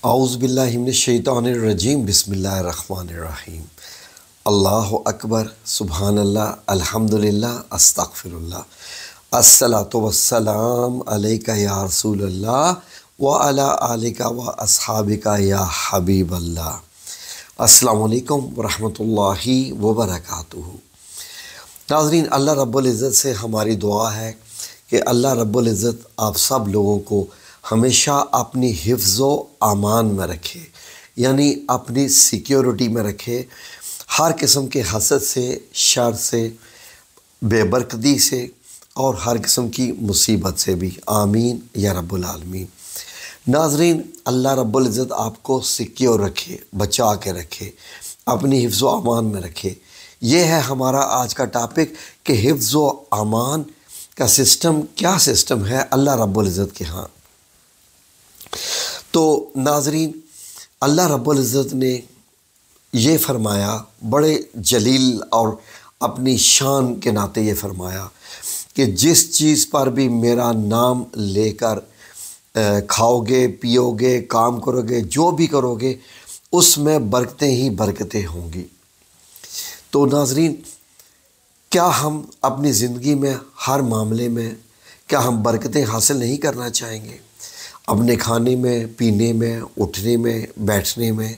اعوذ باللہ من الشیطان الرجیم بسم اللہ الرحمن الرحیم اللہ اکبر سبحان اللہ الحمدللہ استغفر اللہ الصلاۃ والسلام علیکہ یا رسول اللہ وعلی آلکہ و اصحابکہ یا حبیب اللہ۔ السلام علیکم ورحمۃ اللہ وبرکاتہ۔ ناظرین، اللہ رب العزت سے ہماری دعا ہے کہ اللہ رب العزت آپ سب لوگوں کو ہمیشہ اپنی حفظ و امان میں رکھے، یعنی اپنی سیکیورٹی میں رکھے، ہر قسم کے حسد سے، شر سے، بے برکتی سے اور ہر قسم کی مصیبت سے بھی، آمین یا رب العالمین۔ ناظرین، اللہ رب العزت آپ کو سیکیور رکھے، بچا کے رکھے، اپنی حفظ و امان میں رکھے۔ یہ ہے ہمارا آج کا ٹاپک کہ حفظ و امان کا سسٹم کیا سسٹم ہے اللہ رب العزت کے ہاں۔ تو ناظرین، اللہ رب العزت نے یہ فرمایا، بڑے جلیل اور اپنی شان کے ناطے یہ فرمایا کہ جس چیز پر بھی میرا نام لے کر کھاؤ گے، پیو گے، کام کرو گے، جو بھی کرو گے، اس میں برکتیں ہی برکتیں ہوں گی۔ تو ناظرین، کیا ہم اپنی زندگی میں ہر معاملے میں کیا ہم برکتیں حاصل نہیں کرنا چاہیں گے؟ اپنے کھانے میں، پینے میں، اٹھنے میں، بیٹھنے میں،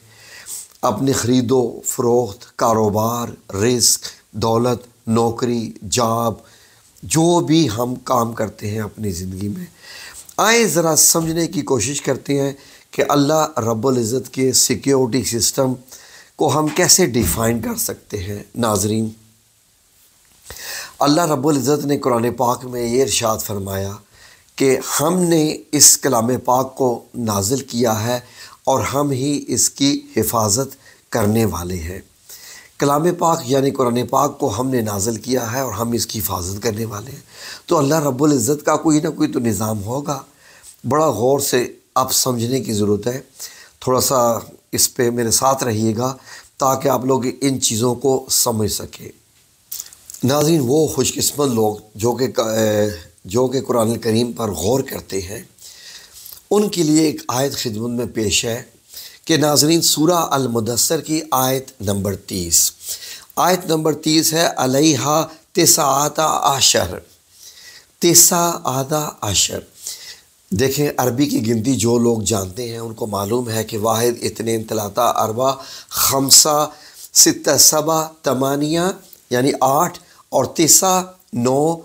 اپنی خرید و فروخت، کاروبار، رزق، دولت، نوکری، جاب، جو بھی ہم کام کرتے ہیں اپنی زندگی میں، آئیں ذرا سمجھنے کی کوشش کرتے ہیں کہ اللہ رب العزت کے سیکیورٹی سسٹم کو ہم کیسے ڈیفائن کر سکتے ہیں۔ ناظرین، اللہ رب العزت نے قرآن پاک میں یہ ارشاد فرمایا کہ ہم نے اس کلام پاک کو نازل کیا ہے اور ہم ہی اس کی حفاظت کرنے والے ہیں۔ کلام پاک یعنی قرآن پاک کو ہم نے نازل کیا ہے اور ہم اس کی حفاظت کرنے والے ہیں۔ تو اللہ رب العزت کا کوئی نہ کوئی تو نظام ہوگا۔ بڑا غور سے آپ سمجھنے کی ضرورت ہے، تھوڑا سا اس پہ میرے ساتھ رہیے گا تاکہ آپ لوگ ان چیزوں کو سمجھ سکیں۔ ناظرین، وہ خوش قسمت لوگ جو کہ قرآن کریم پر غور کرتے ہیں، ان کے لیے ایک آیت خدمت میں پیش ہے کہ ناظرین، سورہ المدثر کی آیت نمبر 30 ہے، علیہا تسعۃ عشر، 19 دیکھیں، عربی کی گنتی جو لوگ جانتے ہیں ان کو معلوم ہے کہ واحد، اثنین، ثلاثہ، اربعہ، خمسہ، ستہ، سبع، ثمانیہ یعنی 8 اور 9، 9،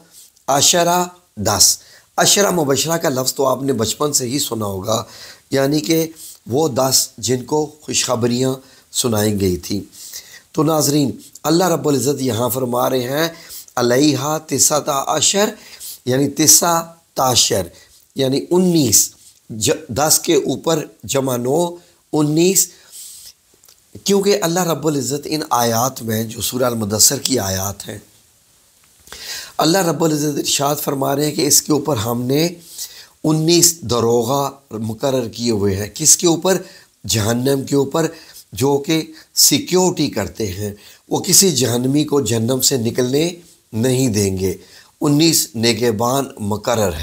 عشرہ، 10۔ عشرہ مبشرہ کا لفظ تو آپ نے بچپن سے ہی سنا ہوگا، یعنی کہ وہ 10 جن کو خوشخبریاں سنائی گئی تھیں۔ تو ناظرین، اللہ رب العزت یہاں فرما رہے ہیں علیہا تسعۃ عشر یعنی 19 یعنی 19، 10 کے اوپر جمع 9، 19۔ کیونکہ اللہ رب العزت ان آیات میں جو سورہ المدثر کی آیات ہیں، اللہ رب العزت ارشاد فرما رہے ہیں کہ اس کے اوپر ہم نے 19 داروغہ مقرر کیے ہوئے ہیں۔ کس کے اوپر؟ جہنم کے اوپر، جو کہ سیکیورٹی کرتے ہیں، وہ کسی جہنمی کو جہنم سے نکلنے نہیں دیں گے۔ 19 نگہبان مقرر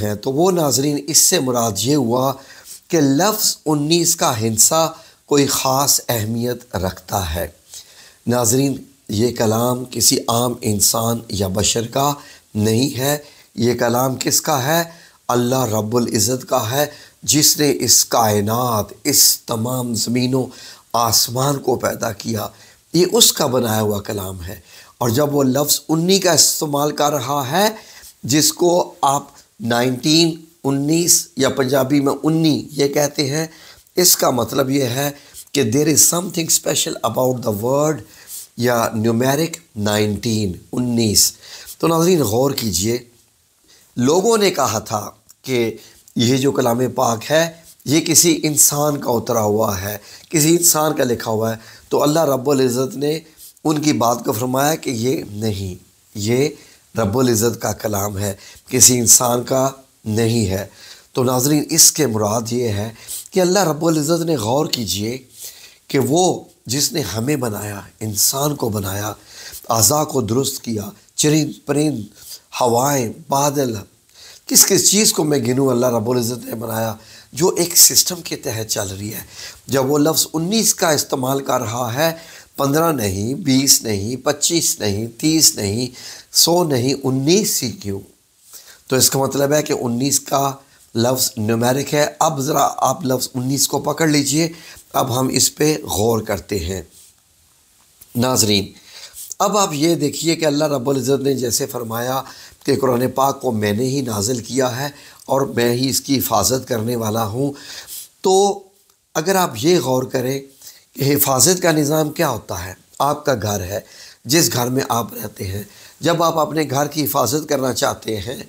ہیں۔ تو وہ ناظرین، اس سے مراد یہ ہوا کہ لفظ 19 کا ہندسہ کوئی خاص اہمیت رکھتا ہے۔ ناظرین، یہ کلام کسی عام انسان یا بشر کا نہیں ہے، یہ کلام کس کا ہے؟ اللہ رب العزت کا ہے، جس نے اس کائنات، اس تمام زمین و آسمان کو پیدا کیا۔ یہ اس کا بنایا ہوا کلام ہے۔ اور جب وہ لفظ 19 کا استعمال کر رہا ہے، جس کو آپ 19 یا پنجابی میں 19 یہ کہتے ہیں، اس کا مطلب یہ ہے کہ there is something special about the word یا نیومیرک 19۔ تو ناظرین، غور کیجئے، لوگوں نے کہا تھا کہ یہ جو کلام پاک ہے یہ کسی انسان کا اترا ہوا ہے، کسی انسان کا لکھا ہوا ہے۔ تو اللہ رب العزت نے ان کی بات کو فرمایا کہ یہ نہیں، یہ رب العزت کا کلام ہے، کسی انسان کا نہیں ہے۔ تو ناظرین، اس کے مراد یہ ہے کہ اللہ رب العزت نے غور کیجئے کہ وہ جس نے ہمیں بنایا، انسان کو بنایا، اعضاء کو درست کیا، چرند پرند، ہوائیں، بادل، کس چیز کو میں گنوں، اللہ رب العزت نے بنایا۔ جو ایک سسٹم کے تحت چل رہی ہے۔ جب وہ لفظ 19 کا استعمال کر رہا ہے، 15 نہیں، 20 نہیں، 25 نہیں، 30 نہیں، 100 نہیں، 19 ہی کیوں؟ تو اس کا مطلب ہے کہ 19 کا لفظ نیومیرک ہے۔ اب ذرا آپ لفظ 19 کو پکڑ لیجئے، اب ہم اس پہ غور کرتے ہیں۔ ناظرین، اب آپ یہ دیکھیے کہ اللہ رب العزت نے جیسے فرمایا کہ قرآن پاک کو میں نے ہی نازل کیا ہے اور میں ہی اس کی حفاظت کرنے والا ہوں، تو اگر آپ یہ غور کریں کہ حفاظت کا نظام کیا ہوتا ہے۔ آپ کا گھر ہے، جس گھر میں آپ رہتے ہیں، جب آپ اپنے گھر کی حفاظت کرنا چاہتے ہیں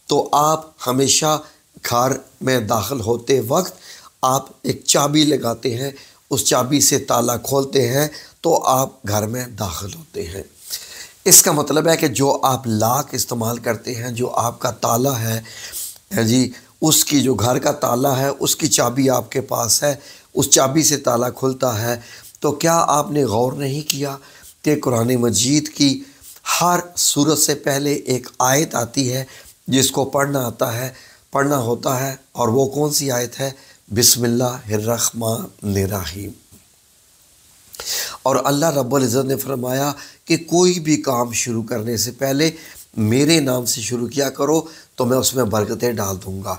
تو آپ ہمیشہ گھر میں داخل ہوتے وقت آپ ایک چابی لگاتے ہیں، اس چابی سے تالا کھولتے ہیں تو آپ گھر میں داخل ہوتے ہیں۔ اس کا مطلب ہے کہ جو آپ لاک استعمال کرتے ہیں، جو آپ کا تالا ہے جی، اس کی جو گھر کا تالا ہے، اس کی چابی آپ کے پاس ہے، اس چابی سے تالا کھلتا ہے۔ تو کیا آپ نے غور نہیں کیا کہ قرآن مجید کی ہر سورت سے پہلے ایک آیت آتی ہے جس کو پڑھنا ہوتا ہے، اور وہ کون سی آیت ہے؟ بسم اللہ الرحمن الرحیم۔ اور اللہ رب العزت نے فرمایا کہ کوئی بھی کام شروع کرنے سے پہلے میرے نام سے شروع کیا کرو تو میں اس میں برکتیں ڈال دوں گا۔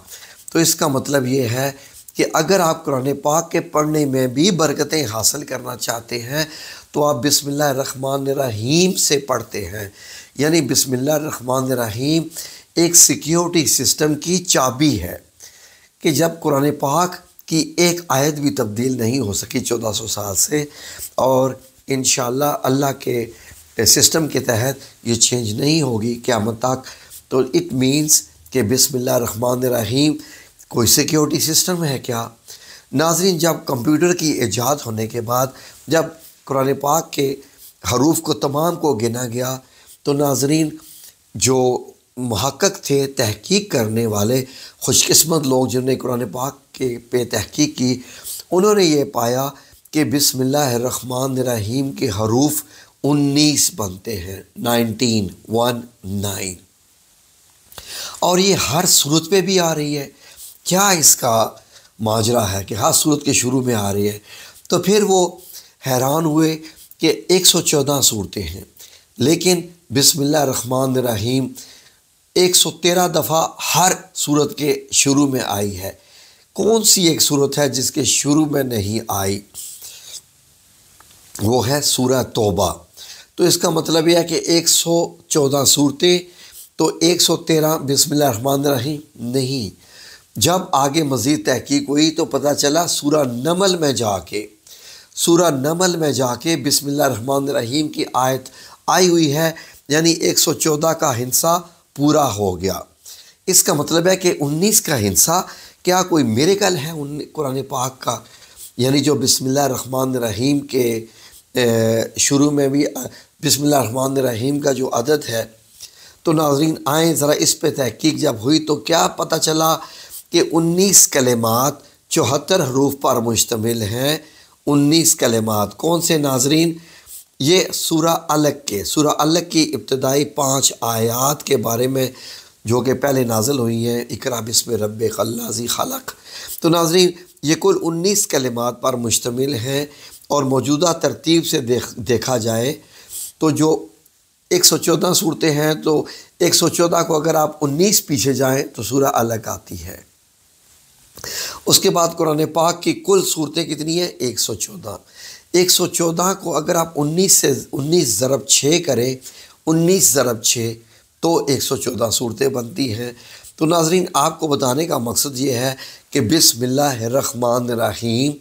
تو اس کا مطلب یہ ہے کہ اگر آپ قرآن پاک کے پڑھنے میں بھی برکتیں حاصل کرنا چاہتے ہیں تو آپ بسم اللہ الرحمن الرحیم سے پڑھتے ہیں۔ یعنی بسم اللہ الرحمن الرحیم ایک سیکیورٹی سسٹم کی چابی ہے کہ جب قرآن پاک کی ایک آیت بھی تبدیل نہیں ہو سکی 1400 سال سے، اور انشاءاللہ اللہ کے سسٹم کے تحت یہ چینج نہیں ہوگی قیامت تک، تو اٹ مینس کہ بسم اللہ الرحمن الرحیم کوئی سیکیورٹی سسٹم ہے کیا؟ ناظرین، جب کمپیوٹر کی ایجاد ہونے کے بعد جب قرآن پاک کے حروف کو تمام کو گنا گیا تو ناظرین، جو محقق تھے، تحقیق کرنے والے خوش قسمت لوگ جنہوں نے قرآن پاک کے پہ تحقیق کی، انہوں نے یہ پایا کہ بسم اللہ الرحمن الرحیم کے حروف 19 بنتے ہیں، 19 اور یہ ہر صورت پہ بھی آ رہی ہے۔ کیا اس کا ماجرا ہے کہ ہر صورت کے شروع میں آ رہی ہے؟ تو پھر وہ حیران ہوئے کہ 114 صورتیں ہیں، لیکن بسم اللہ الرحمن الرحیم 113 دفعہ ہر صورت کے شروع میں آئی ہے۔ کون سی ایک صورت ہے جس کے شروع میں نہیں آئی؟ وہ ہے سورہ توبہ۔ تو اس کا مطلب یہ ہے کہ 114 صورتیں تو 113 بسم اللہ الرحمن الرحیم نہیں۔ جب آگے مزید تحقیق ہوئی تو پتہ چلا سورہ نمل میں جا کے بسم اللہ الرحمن الرحیم کی آیت آئی ہوئی ہے، یعنی 114 کا ہندسہ پورا ہو گیا۔ اس کا مطلب ہے کہ 19 کا ہندسہ کیا کوئی میریکل ہے قرآن پاک کا؟ یعنی جو بسم اللہ الرحمن الرحیم کے شروع میں بھی بسم اللہ الرحمن الرحیم کا جو عدد ہے، تو ناظرین آئیں ذرا اس پہ تحقیق جب ہوئی تو کیا پتہ چلا کہ 19 کلمات 74 حروف پر مشتمل ہیں۔ 19 کلمات کون سے ناظرین؟ یہ سورہ الگ کی ابتدائی 5 آیات کے بارے میں جو کہ پہلے نازل ہوئی ہیں، اقرا بسم ربک الذی خلق۔ تو ناظرین یہ کل 19 کلمات پر مشتمل ہیں، اور موجودہ ترتیب سے دیکھا جائے تو جو 114 صورتیں ہیں تو 114 کو اگر آپ 19 پیچھے جائیں تو سورہ الگ آتی ہے۔ اس کے بعد قرآن پاک کی کل صورتیں کتنی ہیں؟ 114۔ 114 کو اگر آپ 19 ضرب 6 کریں، 19 ضرب 6 تو 114 صورتیں بنتی ہیں۔ تو ناظرین آپ کو بتانے کا مقصد یہ ہے کہ بسم اللہ الرحمن الرحیم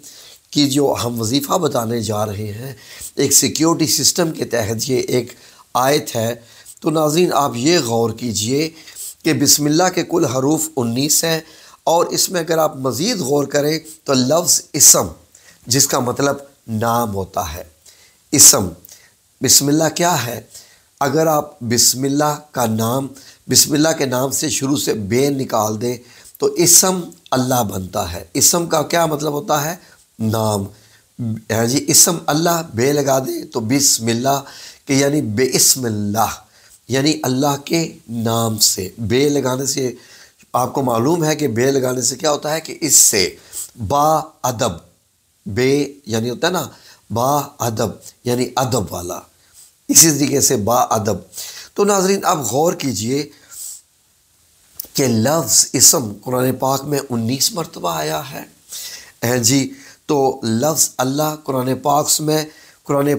کی جو ہم وظیفہ بتانے جا رہے ہیں، ایک سیکیورٹی سسٹم کے تحت یہ ایک آیت ہے۔ تو ناظرین آپ یہ غور کیجئے کہ بسم اللہ کے کل حروف 19 ہیں، اور اس میں اگر آپ مزید غور کریں تو لفظ اسم، جس کا مطلب نام ہوتا ہے، اسم بسم اللہ کیا ہے؟ اگر آپ بسم اللہ کے نام سے شروع سے بے نکال دیں تو اسم اللہ بنتا ہے۔ اسم کا کیا مطلب ہوتا ہے؟ نام۔ جی اسم اللہ بے لگا دیں تو بسم اللہ کہ یعنی بے اسم اللہ، یعنی اللہ کے نام سے۔ بے لگانے سے آپ کو معلوم ہے کہ بے لگانے سے کیا ہوتا ہے کہ اس سے با ادب، بے یعنی ہوتا ہے نا با ادب یعنی ادب والا، اسی طریقے سے با ادب۔ تو ناظرین آپ غور کیجئے کہ لفظ اسم قرآن پاک میں 19 مرتبہ آیا ہے جی، تو لفظ اللہ قرآن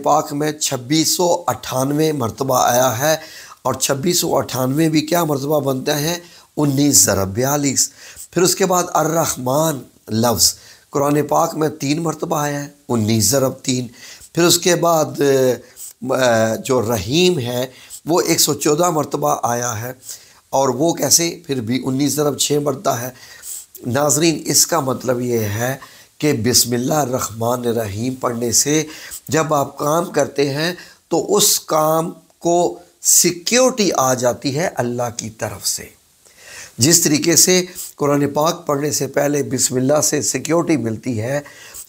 پاک میں 2698 مرتبہ آیا ہے، اور 2698 بھی کیا مرتبہ بنتے ہیں؟ 19 ضرب 42۔ پھر اس کے بعد الرحمن لفظ قرآن پاک میں 3 مرتبہ آیا ہے، 19 ضرب 3۔ پھر اس کے بعد جو رحیم ہے وہ 114 مرتبہ آیا ہے، اور وہ کیسے؟ پھر بھی 19 ضرب 6 بنتا ہے۔ ناظرین اس کا مطلب یہ ہے کہ بسم اللہ الرحمن الرحیم پڑھنے سے جب آپ کام کرتے ہیں تو اس کام کو سیکیورٹی آ جاتی ہے اللہ کی طرف سے۔ جس طریقے سے قرآن پاک پڑھنے سے پہلے بسم اللہ سے سیکیورٹی ملتی ہے،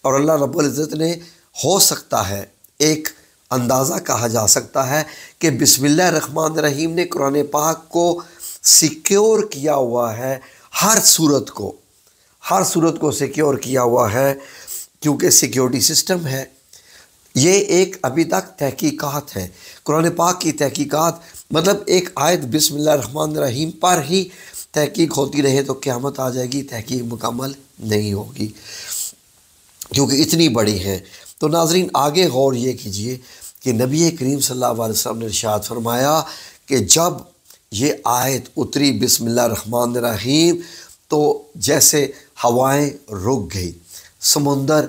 اور اللہ رب العزت نے ہو سکتا ہے ایک اندازہ کہا جا سکتا ہے کہ بسم اللہ الرحمن الرحیم نے قرآن پاک کو سیکیور کیا ہوا ہے، ہر صورت کو سیکیور کیا ہوا ہے، کیونکہ سیکیورٹی سسٹم ہے۔ یہ ایک ابھی تک تحقیقات ہے، قرآن پاک کی تحقیقات، مطلب ایک آیت بسم اللہ الرحمن الرحیم پر ہی تحقیق ہوتی رہے تو قیامت آ جائے گی، تحقیق مکمل نہیں ہوگی کیونکہ اتنی بڑی ہیں۔ تو ناظرین آگے غور یہ کیجئے کہ نبی کریم صلی اللہ علیہ وسلم نے ارشاد فرمایا کہ جب یہ آیت اتری بسم اللہ الرحمن الرحیم تو جیسے ہوائیں رک گئی، سمندر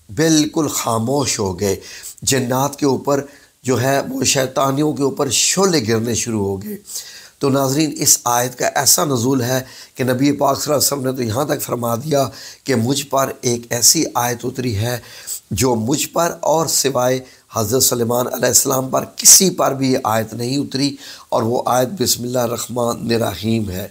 بالکل خاموش ہو گئے، جنات کے اوپر جو ہے وہ شیطانیوں کے اوپر شعلے گرنے شروع ہو گئے۔ تو ناظرین اس آیت کا ایسا نزول ہے کہ نبی پاک صلی اللہ علیہ وسلم نے تو یہاں تک فرما دیا کہ مجھ پر ایک ایسی آیت اتری ہے جو مجھ پر اور سوائے حضرت سلیمان علیہ السلام پر کسی پر بھی یہ آیت نہیں اتری، اور وہ آیت بسم اللہ الرحمن الرحیم ہے۔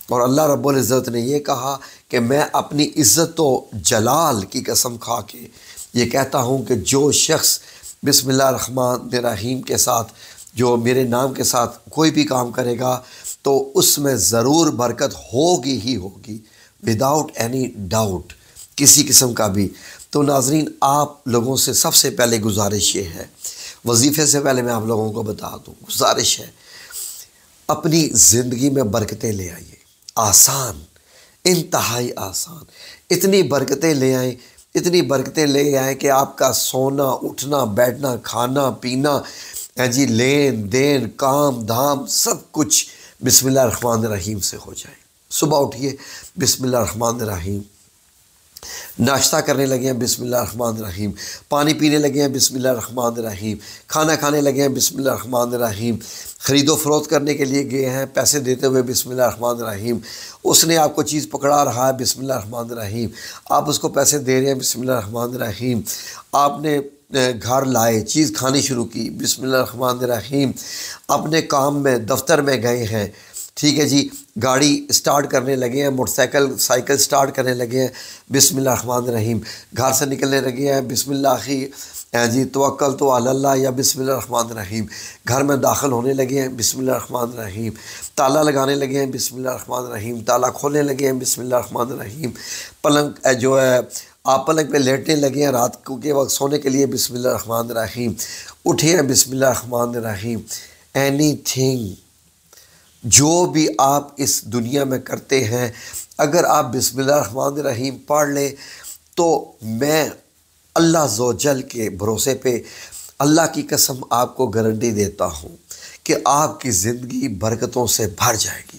اور اللہ رب العزت نے یہ کہا کہ میں اپنی عزت و جلال کی قسم کھا کے یہ کہتا ہوں کہ جو شخص بسم اللہ الرحمن الرحیم کے ساتھ، جو میرے نام کے ساتھ کوئی بھی کام کرے گا تو اس میں ضرور برکت ہوگی ہی ہوگی، وداؤٹ اینی ڈاؤٹ، کسی قسم کا بھی۔ تو ناظرین آپ لوگوں سے سب سے پہلے گزارش یہ ہے، وظیفے سے پہلے میں آپ لوگوں کو بتا دوں، گزارش ہے اپنی زندگی میں برکتیں لے آئیے، آسان، انتہائی آسان، اتنی برکتیں لے آئیں، اتنی برکتیں لے آئیں کہ آپ کا سونا اٹھنا بیٹھنا کھانا پینا جی لین دین کام دھام سب کچھ بسم اللہ الرحمن الرحیم سے ہو جائے۔ صبح اٹھیے بسم اللہ الرحمن الرحیم، ناشتہ کرنے لگے ہیں بسم اللہ الرحمن الرحیم، پانی پینے لگے ہیں بسم اللہ الرحمن الرحیم، کھانا کھانے لگے ہیں بسم اللہ الرحمن الرحیم، خرید و فروخت کرنے کے لیے گئے ہیں پیسے دیتے ہوئے بسم اللہ الرحمن الرحیم، اس نے آپ کو چیز پکڑا رہا ہے بسم اللہ الرحمن الرحیم، آپ اس کو پیسے دے رہے ہیں بسم اللہ الرحمن الرحیم، آپ نے گھر لائے چیز کھانی شروع کی بسم اللہ الرحمن الرحیم، اپنے کام میں دفتر میں گئے ہیں، ٹھیک ہے جی، گاڑی سٹارٹ کرنے لگے ہیں، موٹر سائیکل سٹارٹ کرنے لگے ہیں بسم اللہ الرحمن الرحیم، گھر سے نکلنے لگے ہیں بسم اللہ جی توکل تو علی اللہ یا بسم اللہ الرحمن الرحیم، گھر میں داخل ہونے لگے ہیں بسم اللہ الرحمن الرحیم، تالا لگانے لگے ہیں بسم اللہ الرحمن الرحیم، تالا کھولنے لگے ہیں بسم اللہ الرحمن الرحیم، پلنگ جو ہے آپ پلنگ پہ لیٹنے لگے ہیں رات کو کے وقت سونے کے لیے بسم اللہ الرحمن الرحیم، اٹھے ہیں بسم اللہ الرحمن الرحیم، اینی تھنگ جو بھی آپ اس دنیا میں کرتے ہیں اگر آپ بسم اللہ الرحمن الرحیم پڑھ لیں تو میں اللہ عز و جل کے بھروسے پہ اللہ کی قسم آپ کو گارنٹی دیتا ہوں کہ آپ کی زندگی برکتوں سے بھر جائے گی۔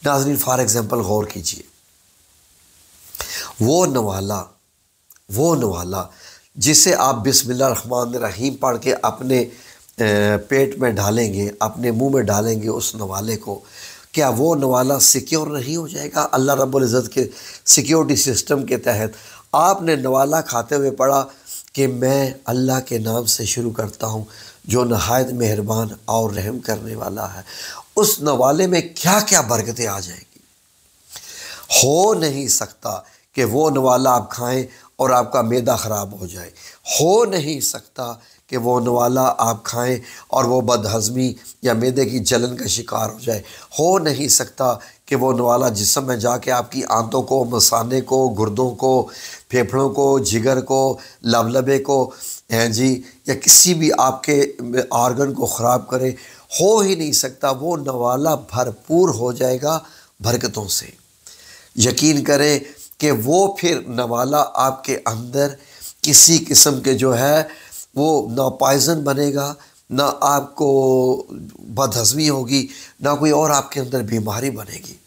ناظرین فار ایگزامپل غور کیجئے، وہ نوالا جسے آپ بسم اللہ الرحمن الرحیم پڑھ کے اپنے پیٹ میں ڈالیں گے، اپنے منہ میں ڈالیں گے اس نوالے کو، کیا وہ نوالا سیکیور نہیں ہو جائے گا؟ اللہ رب العزت کے سیکیورٹی سسٹم کے تحت آپ نے نوالا کھاتے ہوئے پڑھا کہ میں اللہ کے نام سے شروع کرتا ہوں جو نہایت مہربان اور رحم کرنے والا ہے، اس نوالے میں کیا کیا برکتیں آ جائیں گی۔ ہو نہیں سکتا کہ وہ نوالا آپ کھائیں اور آپ کا معدہ خراب ہو جائے، ہو نہیں سکتا کہ وہ نوالا آپ کھائیں اور وہ بد ہضمی یا معدے کی جلن کا شکار ہو جائے۔ ہو نہیں سکتا کہ وہ نوالا جسم میں جا کے آپ کی آنتوں کو، مثانے کو، گردوں کو، پھیپھڑوں کو، جگر کو، لبلبے کو جی یا کسی بھی آپ کے آرگن کو خراب کرے۔ ہو ہی نہیں سکتا۔ وہ نوالا بھرپور ہو جائے گا برکتوں سے۔ یقین کریں کہ وہ پھر نوالا آپ کے اندر کسی قسم کے جو ہے وہ نہ پائزن بنے گا، نہ آپ کو بد ہضمی ہوگی، نہ کوئی اور آپ کے اندر بیماری بنے گی۔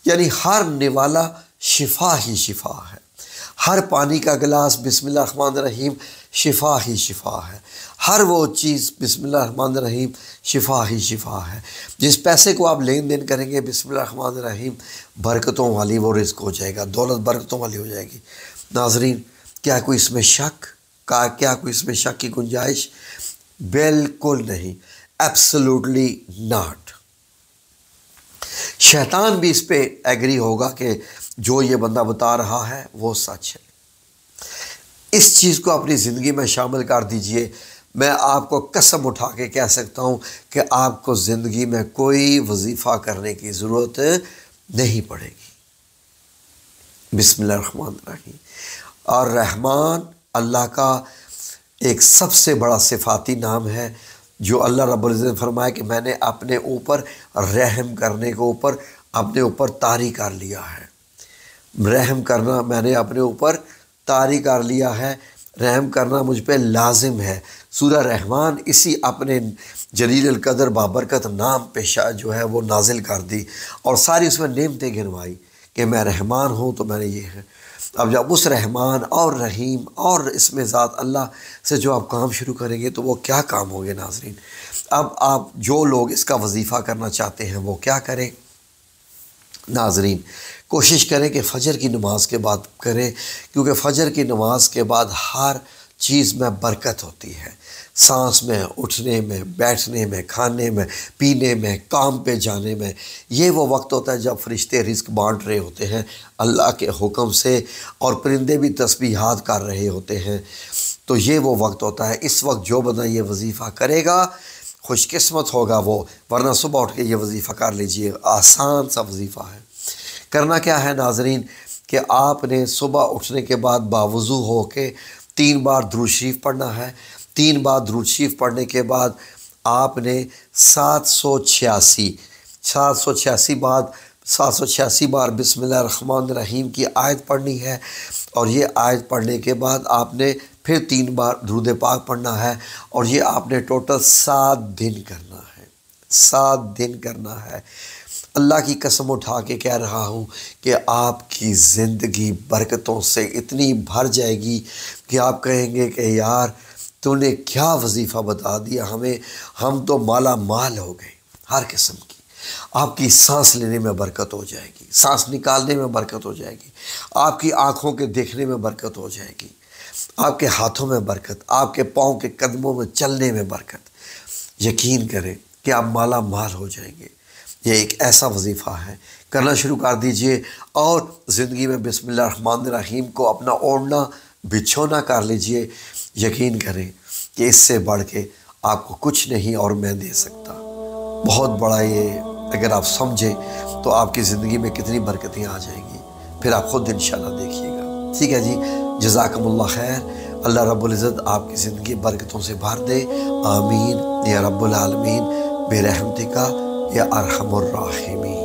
یعنی ہر نوالا شفا ہی شفا ہے۔ ہر پانی کا گلاس بسم اللہ الرحمن الرحیم شفا ہی شفا ہے۔ ہر وہ چیز بسم اللہ الرحمن الرحیم شفا ہی شفا ہے۔ جس پیسے کو آپ لین دین کریں گے بسم اللہ الرحمن الرحیم، برکتوں والی وہ رزق ہو جائے گا، دولت برکتوں والی ہو جائے گی۔ ناظرین، کیا کوئی اس میں شک؟ کیا کوئی اس میں شک کی گنجائش؟ بالکل نہیں، ایبسلوٹلی ناٹ۔ شیطان بھی اس پہ ایگری ہوگا کہ جو یہ بندہ بتا رہا ہے وہ سچ ہے۔ اس چیز کو اپنی زندگی میں شامل کر دیجئے۔ میں آپ کو قسم اٹھا کے کہہ سکتا ہوں کہ آپ کو زندگی میں کوئی وظیفہ کرنے کی ضرورت نہیں پڑے گی۔ بسم اللہ الرحمن الرحیم۔ اور رحمان اللہ کا ایک سب سے بڑا صفاتی نام ہے، جو اللہ رب العزت نے فرمایا کہ میں نے اپنے اوپر رحم کرنے کے اوپر اپنے اوپر طاری کر لیا ہے۔ رحم کرنا میں نے اپنے اوپر طاری کر لیا ہے، رحم کرنا مجھ پہ لازم ہے۔ سورہ رحمان اسی اپنے جلیل القدر بابرکت نام پہ جو ہے وہ نازل کر دی، اور ساری اس میں نعمتیں گنوائی کہ میں رحمان ہوں تو میں نے یہ ہے۔ اب جب اس رحمان اور رحیم اور اس میں ذات اللہ سے جو آپ کام شروع کریں گے تو وہ کیا کام ہوں گے ناظرین۔ اب آپ جو لوگ اس کا وظیفہ کرنا چاہتے ہیں وہ کیا کریں؟ ناظرین، کوشش کریں کہ فجر کی نماز کے بعد کریں، کیونکہ فجر کی نماز کے بعد ہر چیز میں برکت ہوتی ہے۔ سانس میں، اٹھنے میں، بیٹھنے میں، کھانے میں، پینے میں، کام پہ جانے میں۔ یہ وہ وقت ہوتا ہے جب فرشتے رزق بانٹ رہے ہوتے ہیں اللہ کے حکم سے، اور پرندے بھی تسبیحات کر رہے ہوتے ہیں۔ تو یہ وہ وقت ہوتا ہے۔ اس وقت جو بندہ یہ وظیفہ کرے گا خوش قسمت ہوگا وہ، ورنہ صبح اٹھ کے یہ وظیفہ کر لیجئے، آسان سا وظیفہ ہے۔ کرنا کیا ہے ناظرین کہ آپ نے صبح اٹھنے کے بعد باوضو ہو کے 3 بار درود شریف پڑھنا ہے۔ 3 بار درود شریف پڑھنے کے بعد آپ نے 786 بار بسم اللہ الرحمن الرحیم کی آیت پڑھنی ہے، اور یہ آیت پڑھنے کے بعد آپ نے پھر 3 بار درود پاک پڑھنا ہے، اور یہ آپ نے ٹوٹل 7 دن کرنا ہے۔ 7 دن کرنا ہے۔ اللہ کی قسم اٹھا کے کہہ رہا ہوں کہ آپ کی زندگی برکتوں سے اتنی بھر جائے گی کہ آپ کہیں گے کہ یار تو نے کیا وظیفہ بتا دیا ہمیں، ہم تو مالا مال ہو گئے ہر قسم کی۔ آپ کی سانس لینے میں برکت ہو جائے گی، سانس نکالنے میں برکت ہو جائے گی، آپ کی آنکھوں کے دیکھنے میں برکت ہو جائے گی، آپ کے ہاتھوں میں برکت، آپ کے پاؤں کے قدموں میں چلنے میں برکت۔ یقین کریں کہ آپ مالا مال ہو جائیں گے۔ یہ ایک ایسا وظیفہ ہے، کرنا شروع کر دیجئے، اور زندگی میں بسم اللہ الرحمن الرحیم کو اپنا اوڑھنا بچھونا کر لیجئے۔ یقین کریں کہ اس سے بڑھ کے آپ کو کچھ نہیں اور میں دے سکتا۔ بہت بڑا یہ اگر آپ سمجھیں تو آپ کی زندگی میں کتنی برکتیں آ جائیں گی، پھر آپ خود انشاءاللہ دیکھیے گا۔ ٹھیک ہے جی، جزاکم اللہ خیر۔ اللہ رب العزت آپ کی زندگی برکتوں سے بھر دے، آمین یا رب العالمین، برحمتک یا ارحم الراحمین۔